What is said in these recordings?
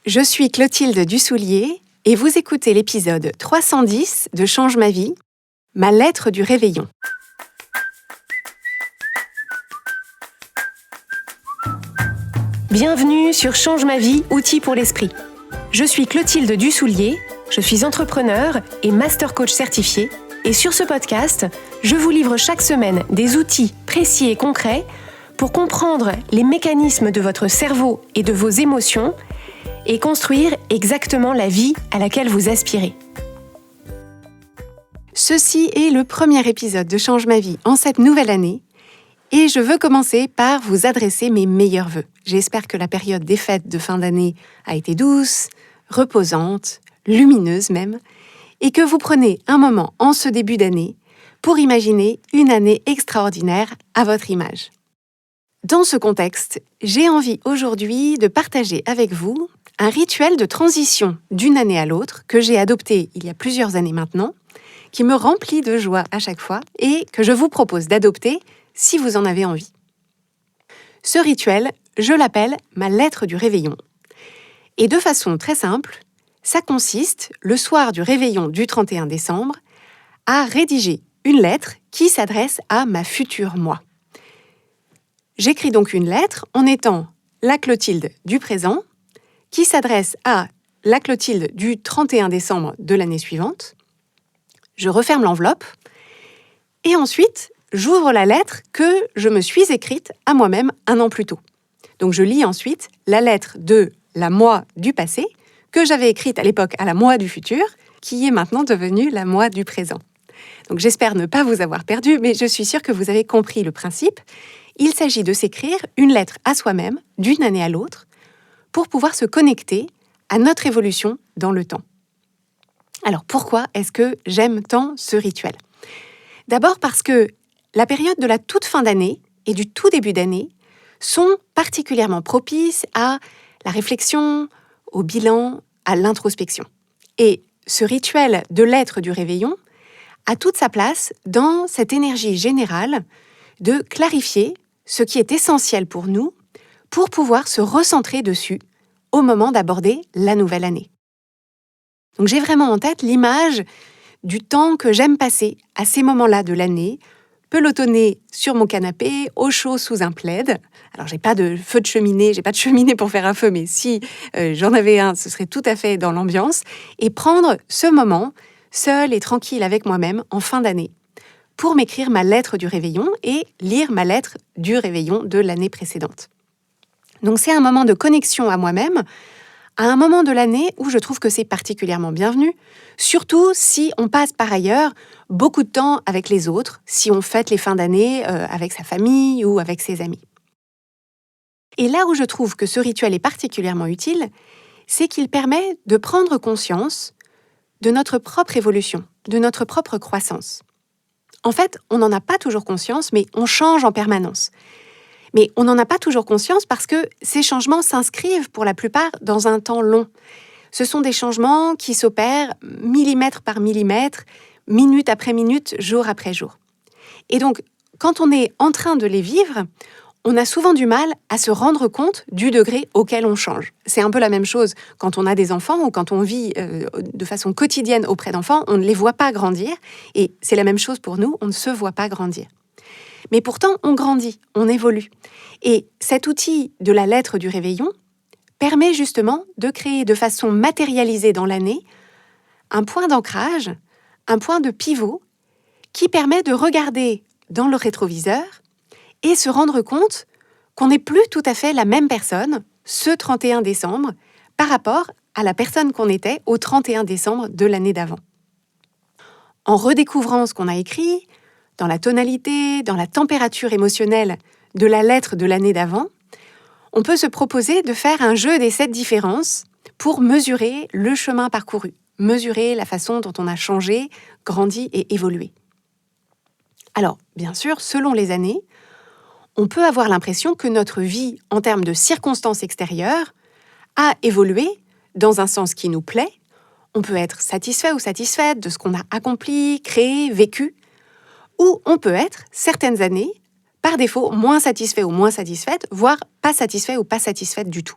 Je suis Clotilde Dussoulier et vous écoutez l'épisode 310 de Change ma vie, ma lettre du réveillon. Bienvenue sur Change ma vie, outils pour l'esprit. Je suis Clotilde Dussoulier, je suis entrepreneur et master coach certifié et sur ce podcast, je vous livre chaque semaine des outils précis et concrets pour comprendre les mécanismes de votre cerveau et de vos émotions et construire exactement la vie à laquelle vous aspirez. Ceci est le premier épisode de Change ma vie en cette nouvelle année et je veux commencer par vous adresser mes meilleurs vœux. J'espère que la période des fêtes de fin d'année a été douce, reposante, lumineuse même, et que vous prenez un moment en ce début d'année pour imaginer une année extraordinaire à votre image. Dans ce contexte, j'ai envie aujourd'hui de partager avec vous un rituel de transition d'une année à l'autre que j'ai adopté il y a plusieurs années maintenant, qui me remplit de joie à chaque fois et que je vous propose d'adopter si vous en avez envie. Ce rituel, je l'appelle ma lettre du réveillon. Et de façon très simple, ça consiste, le soir du réveillon du 31 décembre, à rédiger une lettre qui s'adresse à ma future moi. J'écris donc une lettre en étant la Clotilde du présent, qui s'adresse à la Clotilde du 31 décembre de l'année suivante. Je referme l'enveloppe et ensuite, j'ouvre la lettre que je me suis écrite à moi-même un an plus tôt. Donc je lis ensuite la lettre de la moi du passé que j'avais écrite à l'époque à la moi du futur, qui est maintenant devenue la moi du présent. Donc j'espère ne pas vous avoir perdu, mais je suis sûre que vous avez compris le principe. Il s'agit de s'écrire une lettre à soi-même, d'une année à l'autre, pour pouvoir se connecter à notre évolution dans le temps. Alors pourquoi est-ce que j'aime tant ce rituel ? D'abord parce que la période de la toute fin d'année et du tout début d'année sont particulièrement propices à la réflexion, au bilan, à l'introspection. Et ce rituel de lettre du réveillon a toute sa place dans cette énergie générale de clarifier ce qui est essentiel pour nous pour pouvoir se recentrer dessus au moment d'aborder la nouvelle année. Donc j'ai vraiment en tête l'image du temps que j'aime passer à ces moments-là de l'année, pelotonner sur mon canapé, au chaud sous un plaid. Alors j'ai pas de feu de cheminée, j'ai pas de cheminée pour faire un feu, mais si j'en avais un, ce serait tout à fait dans l'ambiance, et prendre ce moment, seul et tranquille avec moi-même, en fin d'année, pour m'écrire ma lettre du réveillon et lire ma lettre du réveillon de l'année précédente. Donc c'est un moment de connexion à moi-même, à un moment de l'année où je trouve que c'est particulièrement bienvenu, surtout si on passe par ailleurs beaucoup de temps avec les autres, si on fête les fins d'année avec sa famille ou avec ses amis. Et là où je trouve que ce rituel est particulièrement utile, c'est qu'il permet de prendre conscience de notre propre évolution, de notre propre croissance. En fait, on n'en a pas toujours conscience, mais on change en permanence. Mais on n'en a pas toujours conscience parce que ces changements s'inscrivent pour la plupart dans un temps long. Ce sont des changements qui s'opèrent millimètre par millimètre, minute après minute, jour après jour. Et donc, quand on est en train de les vivre, on a souvent du mal à se rendre compte du degré auquel on change. C'est un peu la même chose quand on a des enfants ou quand on vit de façon quotidienne auprès d'enfants, on ne les voit pas grandir. Et c'est la même chose pour nous, on ne se voit pas grandir. Mais pourtant, on grandit, on évolue. Et cet outil de la lettre du réveillon permet justement de créer de façon matérialisée dans l'année un point d'ancrage, un point de pivot qui permet de regarder dans le rétroviseur et se rendre compte qu'on n'est plus tout à fait la même personne ce 31 décembre par rapport à la personne qu'on était au 31 décembre de l'année d'avant. En redécouvrant ce qu'on a écrit, dans la tonalité, dans la température émotionnelle de la lettre de l'année d'avant, on peut se proposer de faire un jeu des 7 différences pour mesurer le chemin parcouru, mesurer la façon dont on a changé, grandi et évolué. Alors, bien sûr, selon les années, on peut avoir l'impression que notre vie, en termes de circonstances extérieures, a évolué dans un sens qui nous plaît. On peut être satisfait ou satisfaite de ce qu'on a accompli, créé, vécu, ou on peut être, certaines années, par défaut, moins satisfait ou moins satisfaite, voire pas satisfait ou pas satisfaite du tout.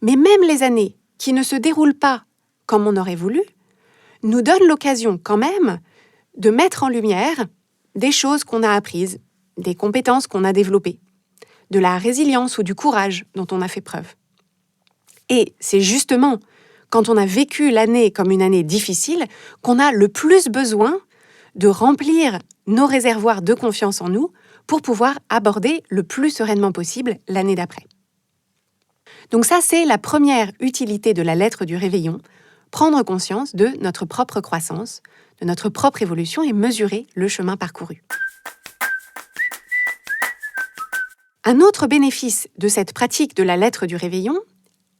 Mais même les années qui ne se déroulent pas comme on aurait voulu, nous donnent l'occasion quand même de mettre en lumière des choses qu'on a apprises, des compétences qu'on a développées, de la résilience ou du courage dont on a fait preuve. Et c'est justement quand on a vécu l'année comme une année difficile qu'on a le plus besoin de remplir nos réservoirs de confiance en nous pour pouvoir aborder le plus sereinement possible l'année d'après. Donc ça, c'est la première utilité de la lettre du réveillon, prendre conscience de notre propre croissance, de notre propre évolution et mesurer le chemin parcouru. Un autre bénéfice de cette pratique de la lettre du réveillon,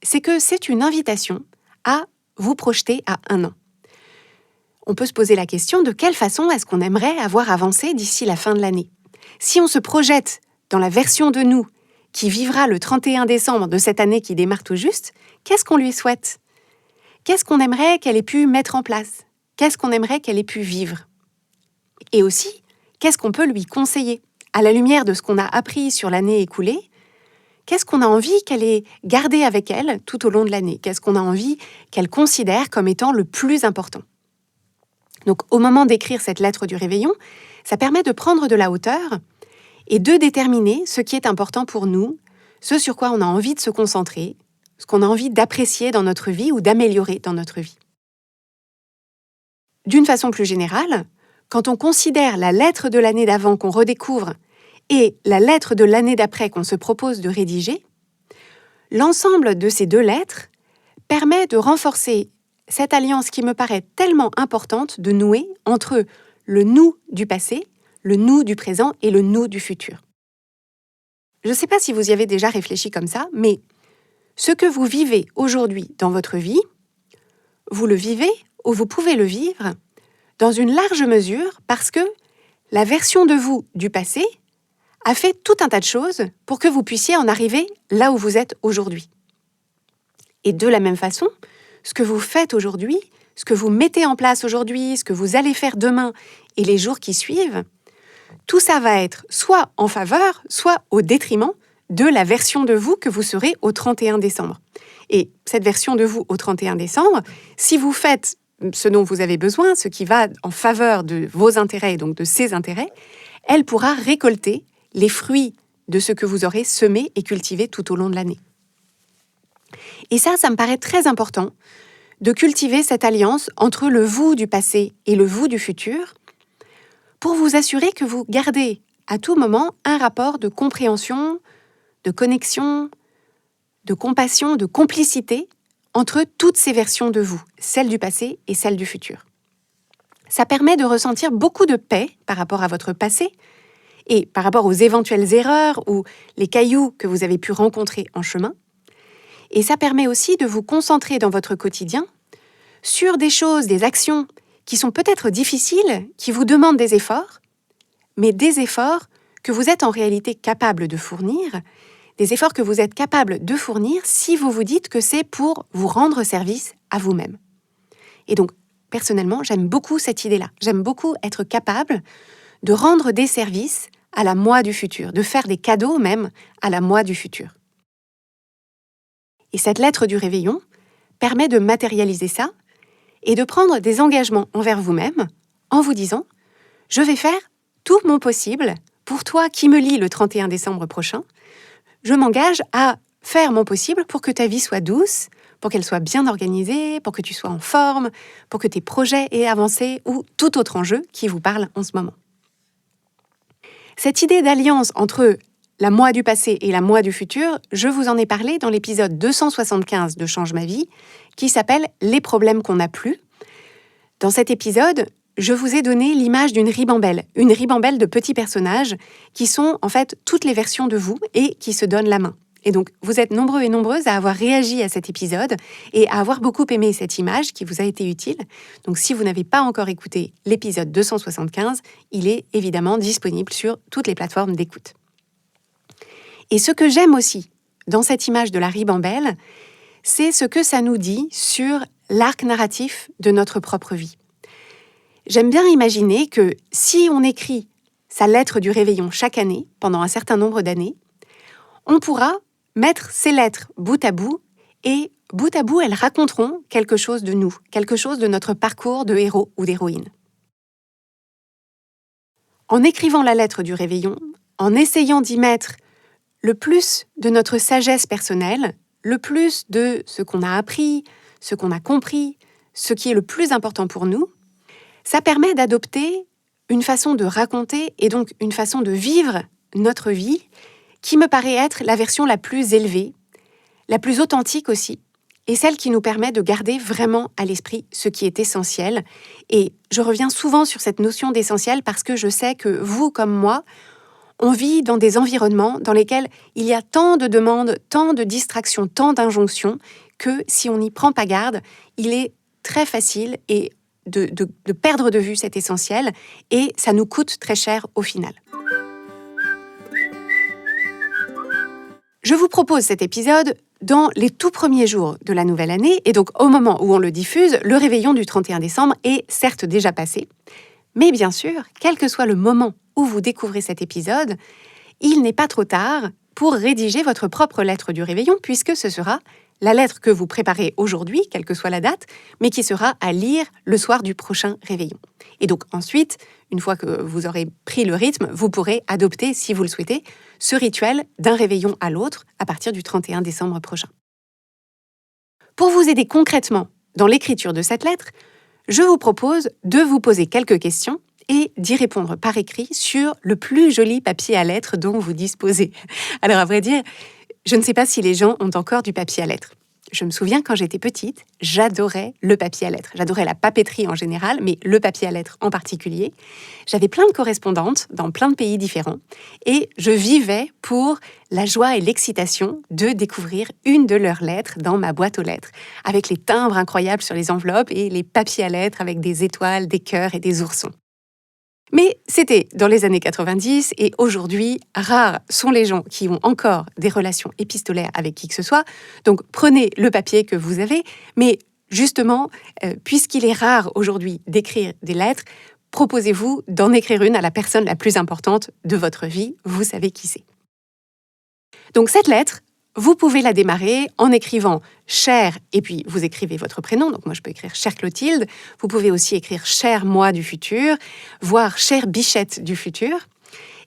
c'est que c'est une invitation à vous projeter à 1 an. On peut se poser la question de quelle façon est-ce qu'on aimerait avoir avancé d'ici la fin de l'année. Si on se projette dans la version de nous qui vivra le 31 décembre de cette année qui démarre tout juste, qu'est-ce qu'on lui souhaite ? Qu'est-ce qu'on aimerait qu'elle ait pu mettre en place ? Qu'est-ce qu'on aimerait qu'elle ait pu vivre ? Et aussi, qu'est-ce qu'on peut lui conseiller ? À la lumière de ce qu'on a appris sur l'année écoulée, qu'est-ce qu'on a envie qu'elle ait gardé avec elle tout au long de l'année ? Qu'est-ce qu'on a envie qu'elle considère comme étant le plus important ? Donc, au moment d'écrire cette lettre du réveillon, ça permet de prendre de la hauteur et de déterminer ce qui est important pour nous, ce sur quoi on a envie de se concentrer, ce qu'on a envie d'apprécier dans notre vie ou d'améliorer dans notre vie. D'une façon plus générale, quand on considère la lettre de l'année d'avant qu'on redécouvre et la lettre de l'année d'après qu'on se propose de rédiger, l'ensemble de ces 2 lettres permet de renforcer cette alliance qui me paraît tellement importante de nouer entre le nous du passé, le nous du présent et le nous du futur. Je ne sais pas si vous y avez déjà réfléchi comme ça, mais ce que vous vivez aujourd'hui dans votre vie, vous le vivez ou vous pouvez le vivre dans une large mesure parce que la version de vous du passé a fait tout un tas de choses pour que vous puissiez en arriver là où vous êtes aujourd'hui. Et de la même façon, ce que vous faites aujourd'hui, ce que vous mettez en place aujourd'hui, ce que vous allez faire demain et les jours qui suivent, tout ça va être soit en faveur, soit au détriment de la version de vous que vous serez au 31 décembre. Et cette version de vous au 31 décembre, si vous faites ce dont vous avez besoin, ce qui va en faveur de vos intérêts et donc de ses intérêts, elle pourra récolter les fruits de ce que vous aurez semé et cultivé tout au long de l'année. Et ça me paraît très important de cultiver cette alliance entre le vous du passé et le vous du futur pour vous assurer que vous gardez à tout moment un rapport de compréhension, de connexion, de compassion, de complicité entre toutes ces versions de vous, celle du passé et celle du futur. Ça permet de ressentir beaucoup de paix par rapport à votre passé et par rapport aux éventuelles erreurs ou les cailloux que vous avez pu rencontrer en chemin. Et ça permet aussi de vous concentrer dans votre quotidien sur des choses, des actions qui sont peut-être difficiles, qui vous demandent des efforts, mais des efforts que vous êtes en réalité capable de fournir, des efforts que vous êtes capable de fournir si vous vous dites que c'est pour vous rendre service à vous-même. Et donc, personnellement, j'aime beaucoup cette idée-là. J'aime beaucoup être capable de rendre des services à la moi du futur, de faire des cadeaux même à la moi du futur. Et cette lettre du réveillon permet de matérialiser ça et de prendre des engagements envers vous-même en vous disant « Je vais faire tout mon possible pour toi qui me lis le 31 décembre prochain. Je m'engage à faire mon possible pour que ta vie soit douce, pour qu'elle soit bien organisée, pour que tu sois en forme, pour que tes projets aient avancé ou tout autre enjeu qui vous parle en ce moment. » Cette idée d'alliance entre la moi du passé et la moi du futur, je vous en ai parlé dans l'épisode 275 de Change ma vie, qui s'appelle « Les problèmes qu'on n'a plus ». Dans cet épisode, je vous ai donné l'image d'une ribambelle, une ribambelle de petits personnages qui sont en fait toutes les versions de vous et qui se donnent la main. Et donc, vous êtes nombreux et nombreuses à avoir réagi à cet épisode et à avoir beaucoup aimé cette image qui vous a été utile. Donc, si vous n'avez pas encore écouté l'épisode 275, il est évidemment disponible sur toutes les plateformes d'écoute. Et ce que j'aime aussi dans cette image de la ribambelle, c'est ce que ça nous dit sur l'arc narratif de notre propre vie. J'aime bien imaginer que si on écrit sa lettre du réveillon chaque année, pendant un certain nombre d'années, on pourra mettre ces lettres bout à bout et bout à bout, elles raconteront quelque chose de nous, quelque chose de notre parcours de héros ou d'héroïne. En écrivant la lettre du réveillon, en essayant d'y mettre le plus de notre sagesse personnelle, le plus de ce qu'on a appris, ce qu'on a compris, ce qui est le plus important pour nous, ça permet d'adopter une façon de raconter et donc une façon de vivre notre vie qui me paraît être la version la plus élevée, la plus authentique aussi, et celle qui nous permet de garder vraiment à l'esprit ce qui est essentiel. Et je reviens souvent sur cette notion d'essentiel parce que je sais que vous, comme moi, on vit dans des environnements dans lesquels il y a tant de demandes, tant de distractions, tant d'injonctions, que si on n'y prend pas garde, il est très facile de perdre de vue cet essentiel et ça nous coûte très cher au final. Je vous propose cet épisode dans les tout premiers jours de la nouvelle année, et donc au moment où on le diffuse, le réveillon du 31 décembre est certes déjà passé. Mais bien sûr, quel que soit le moment où vous découvrez cet épisode, il n'est pas trop tard pour rédiger votre propre lettre du réveillon, puisque ce sera la lettre que vous préparez aujourd'hui, quelle que soit la date, mais qui sera à lire le soir du prochain réveillon. Et donc ensuite, une fois que vous aurez pris le rythme, vous pourrez adopter, si vous le souhaitez, ce rituel d'un réveillon à l'autre à partir du 31 décembre prochain. Pour vous aider concrètement dans l'écriture de cette lettre, je vous propose de vous poser quelques questions et d'y répondre par écrit sur le plus joli papier à lettres dont vous disposez. Alors à vrai dire, je ne sais pas si les gens ont encore du papier à lettres. Je me souviens quand j'étais petite, j'adorais le papier à lettres. J'adorais la papeterie en général, mais le papier à lettres en particulier. J'avais plein de correspondantes dans plein de pays différents et je vivais pour la joie et l'excitation de découvrir une de leurs lettres dans ma boîte aux lettres, avec les timbres incroyables sur les enveloppes et les papiers à lettres avec des étoiles, des cœurs et des oursons. Mais c'était dans les années 90 et aujourd'hui, rares sont les gens qui ont encore des relations épistolaires avec qui que ce soit. Donc prenez le papier que vous avez, mais justement, puisqu'il est rare aujourd'hui d'écrire des lettres, proposez-vous d'en écrire une à la personne la plus importante de votre vie. Vous savez qui c'est. Donc cette lettre, vous pouvez la démarrer en écrivant « cher » et puis vous écrivez votre prénom. Donc moi, je peux écrire « chère Clotilde ». Vous pouvez aussi écrire « cher moi du futur », voire « chère Bichette du futur ».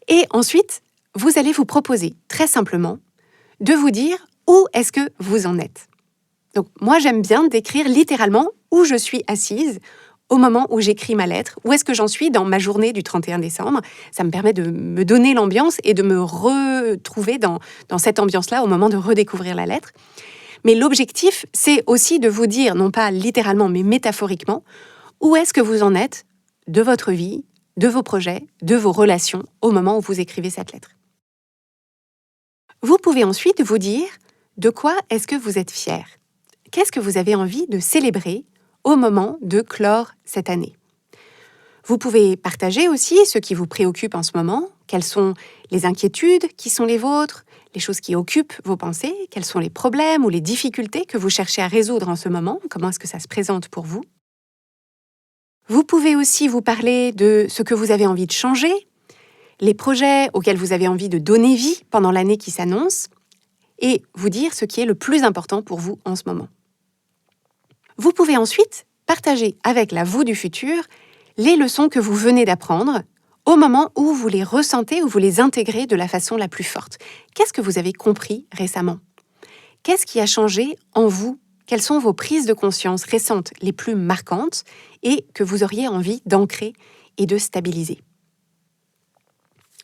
Et ensuite, vous allez vous proposer très simplement de vous dire où est-ce que vous en êtes. Donc moi, j'aime bien décrire littéralement où je suis assise au moment où j'écris ma lettre, où est-ce que j'en suis dans ma journée du 31 décembre. Ça me permet de me donner l'ambiance et de me retrouver dans cette ambiance-là au moment de redécouvrir la lettre. Mais l'objectif, c'est aussi de vous dire, non pas littéralement, mais métaphoriquement, où est-ce que vous en êtes de votre vie, de vos projets, de vos relations au moment où vous écrivez cette lettre. Vous pouvez ensuite vous dire de quoi est-ce que vous êtes fier. Qu'est-ce que vous avez envie de célébrer au moment de clore cette année. Vous pouvez partager aussi ce qui vous préoccupe en ce moment, quelles sont les inquiétudes qui sont les vôtres, les choses qui occupent vos pensées, quels sont les problèmes ou les difficultés que vous cherchez à résoudre en ce moment, comment est-ce que ça se présente pour vous. Vous pouvez aussi vous parler de ce que vous avez envie de changer, les projets auxquels vous avez envie de donner vie pendant l'année qui s'annonce, et vous dire ce qui est le plus important pour vous en ce moment. Vous pouvez ensuite partager avec la vous du futur les leçons que vous venez d'apprendre au moment où vous les ressentez ou vous les intégrez de la façon la plus forte. Qu'est-ce que vous avez compris récemment ? Qu'est-ce qui a changé en vous ? Quelles sont vos prises de conscience récentes les plus marquantes et que vous auriez envie d'ancrer et de stabiliser ?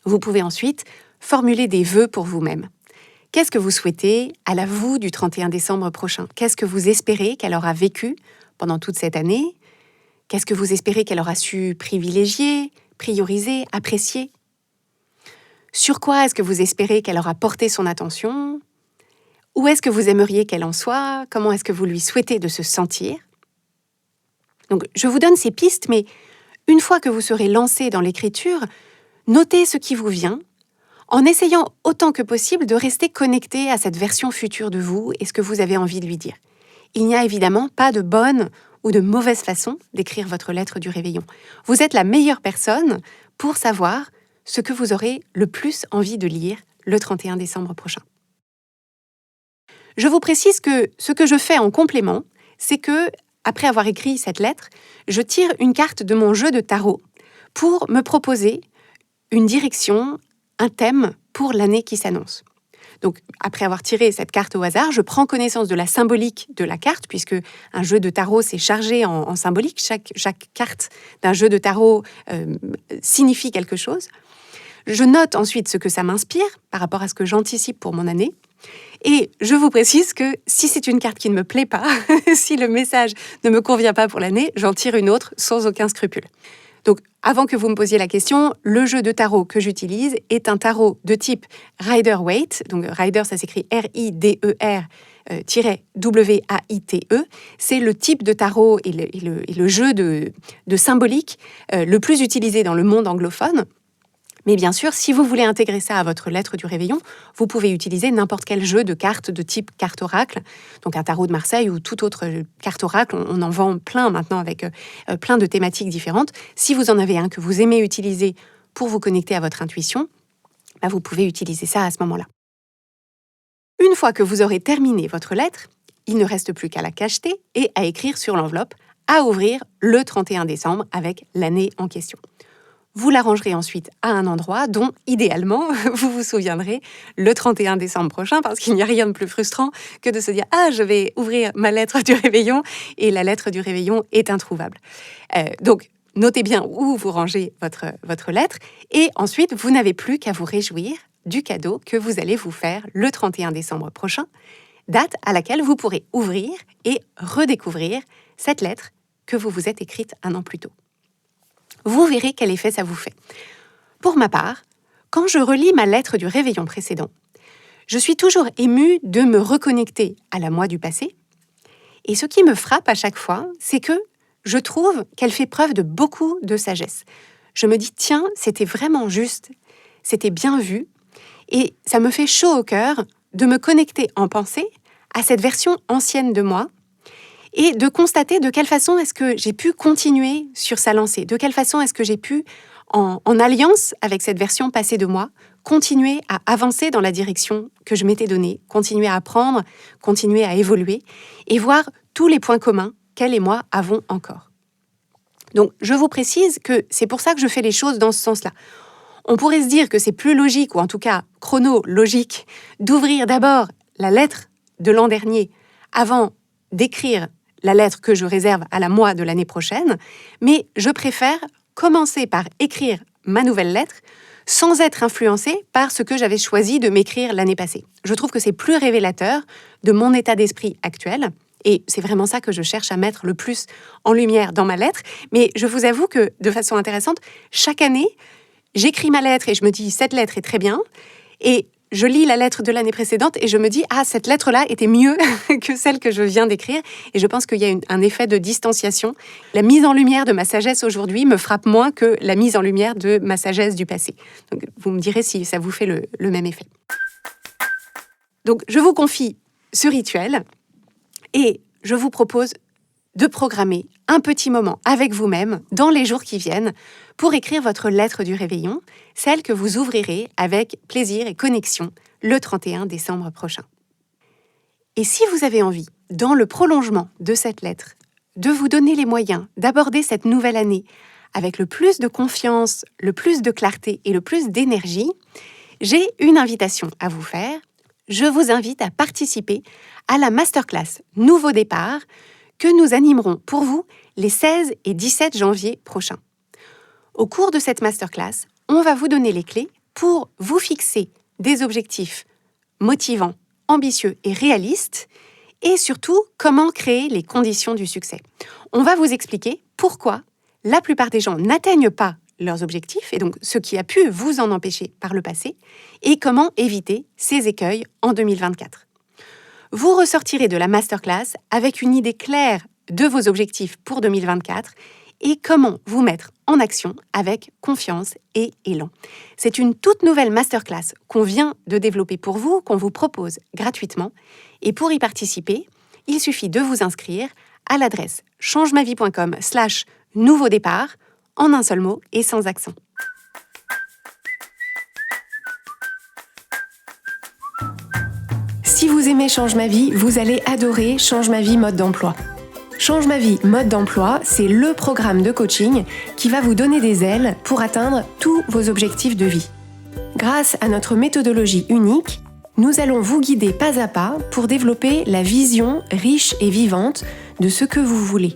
Vous pouvez ensuite formuler des vœux pour vous-même. Qu'est-ce que vous souhaitez à la vous du 31 décembre prochain ? Qu'est-ce que vous espérez qu'elle aura vécu pendant toute cette année ? Qu'est-ce que vous espérez qu'elle aura su privilégier, prioriser, apprécier ? Sur quoi est-ce que vous espérez qu'elle aura porté son attention ? Où est-ce que vous aimeriez qu'elle en soit ? Comment est-ce que vous lui souhaitez de se sentir ? Donc, je vous donne ces pistes, mais une fois que vous serez lancé dans l'écriture, notez ce qui vous vient, en essayant autant que possible de rester connecté à cette version future de vous et ce que vous avez envie de lui dire. Il n'y a évidemment pas de bonne ou de mauvaise façon d'écrire votre lettre du réveillon. Vous êtes la meilleure personne pour savoir ce que vous aurez le plus envie de lire le 31 décembre prochain. Je vous précise que ce que je fais en complément, c'est que, après avoir écrit cette lettre, je tire une carte de mon jeu de tarot pour me proposer une direction, un thème pour l'année qui s'annonce. Donc, après avoir tiré cette carte au hasard, je prends connaissance de la symbolique de la carte, puisque un jeu de tarot, c'est chargé en symbolique. Chaque carte d'un jeu de tarot signifie quelque chose. Je note ensuite ce que ça m'inspire par rapport à ce que j'anticipe pour mon année. Et je vous précise que si c'est une carte qui ne me plaît pas, si le message ne me convient pas pour l'année, j'en tire une autre sans aucun scrupule. Donc, avant que vous me posiez la question, le jeu de tarot que j'utilise est un tarot de type Rider-Waite. Donc, Rider, ça s'écrit R-I-D-E-R W-A-I-T-E. C'est le type de tarot et le jeu de symbolique le plus utilisé dans le monde anglophone. Mais bien sûr, si vous voulez intégrer ça à votre lettre du réveillon, vous pouvez utiliser n'importe quel jeu de cartes de type carte oracle, donc un tarot de Marseille ou toute autre carte oracle. On en vend plein maintenant avec plein de thématiques différentes. Si vous en avez un que vous aimez utiliser pour vous connecter à votre intuition, vous pouvez utiliser ça à ce moment-là. Une fois que vous aurez terminé votre lettre, il ne reste plus qu'à la cacheter et à écrire sur l'enveloppe, à ouvrir le 31 décembre avec l'année en question. Vous l'arrangerez ensuite à un endroit dont, idéalement, vous vous souviendrez le 31 décembre prochain, parce qu'il n'y a rien de plus frustrant que de se dire « Ah, je vais ouvrir ma lettre du réveillon » et la lettre du réveillon est introuvable. Donc, notez bien où vous rangez votre lettre et ensuite, vous n'avez plus qu'à vous réjouir du cadeau que vous allez vous faire le 31 décembre prochain, date à laquelle vous pourrez ouvrir et redécouvrir cette lettre que vous vous êtes écrite un an plus tôt. Vous verrez quel effet ça vous fait. Pour ma part, quand je relis ma lettre du réveillon précédent, je suis toujours émue de me reconnecter à la moi du passé. Et ce qui me frappe à chaque fois, c'est que je trouve qu'elle fait preuve de beaucoup de sagesse. Je me dis, tiens, c'était vraiment juste, c'était bien vu, et ça me fait chaud au cœur de me connecter en pensée à cette version ancienne de moi, et de constater de quelle façon est-ce que j'ai pu continuer sur sa lancée, de quelle façon est-ce que j'ai pu, en alliance avec cette version passée de moi, continuer à avancer dans la direction que je m'étais donnée, continuer à apprendre, continuer à évoluer, et voir tous les points communs qu'elle et moi avons encore. Donc, je vous précise que c'est pour ça que je fais les choses dans ce sens-là. On pourrait se dire que c'est plus logique, ou en tout cas chronologique, d'ouvrir d'abord la lettre de l'an dernier avant d'écrire la lettre que je réserve à la moi de l'année prochaine, mais je préfère commencer par écrire ma nouvelle lettre sans être influencée par ce que j'avais choisi de m'écrire l'année passée. Je trouve que c'est plus révélateur de mon état d'esprit actuel, et c'est vraiment ça que je cherche à mettre le plus en lumière dans ma lettre, mais je vous avoue que, de façon intéressante, chaque année, j'écris ma lettre et je me dis « cette lettre est très bien », et je lis la lettre de l'année précédente et je me dis « Ah, cette lettre-là était mieux que celle que je viens d'écrire ». Et je pense qu'il y a un effet de distanciation. La mise en lumière de ma sagesse aujourd'hui me frappe moins que la mise en lumière de ma sagesse du passé. Donc, vous me direz si ça vous fait le même effet. Donc, je vous confie ce rituel et je vous propose de programmer un petit moment avec vous-même dans les jours qui viennent pour écrire votre lettre du réveillon, celle que vous ouvrirez avec plaisir et connexion le 31 décembre prochain. Et si vous avez envie, dans le prolongement de cette lettre, de vous donner les moyens d'aborder cette nouvelle année avec le plus de confiance, le plus de clarté et le plus d'énergie, j'ai une invitation à vous faire. Je vous invite à participer à la masterclass Nouveau départ que nous animerons pour vous les 16 et 17 janvier prochains. Au cours de cette masterclass, on va vous donner les clés pour vous fixer des objectifs motivants, ambitieux et réalistes, et surtout comment créer les conditions du succès. On va vous expliquer pourquoi la plupart des gens n'atteignent pas leurs objectifs, et donc ce qui a pu vous en empêcher par le passé, et comment éviter ces écueils en 2024. Vous ressortirez de la masterclass avec une idée claire de vos objectifs pour 2024 et comment vous mettre en action avec confiance et élan. C'est une toute nouvelle masterclass qu'on vient de développer pour vous, qu'on vous propose gratuitement. Et pour y participer, il suffit de vous inscrire à l'adresse changemavie.com/nouveau départ en un seul mot et sans accent. Si Si vous aimez Change ma vie, vous allez adorer Change ma vie mode d'emploi. Change ma vie mode d'emploi, c'est le programme de coaching qui va vous donner des ailes pour atteindre tous vos objectifs de vie. Grâce à notre méthodologie unique, nous allons vous guider pas à pas pour développer la vision riche et vivante de ce que vous voulez.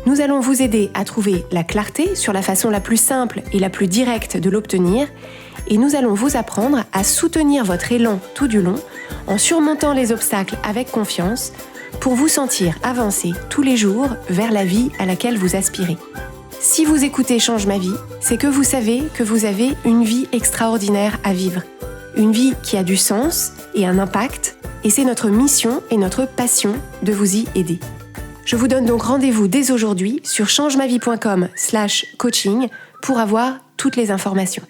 Nous allons vous aider à trouver la clarté sur la façon la plus simple et la plus directe de l'obtenir, et nous allons vous apprendre à soutenir votre élan tout du long en surmontant les obstacles avec confiance pour vous sentir avancer tous les jours vers la vie à laquelle vous aspirez. Si vous écoutez Change ma vie, c'est que vous savez que vous avez une vie extraordinaire à vivre. Une vie qui a du sens et un impact, et c'est notre mission et notre passion de vous y aider. Je vous donne donc rendez-vous dès aujourd'hui sur changemavie.com/coaching pour avoir toutes les informations.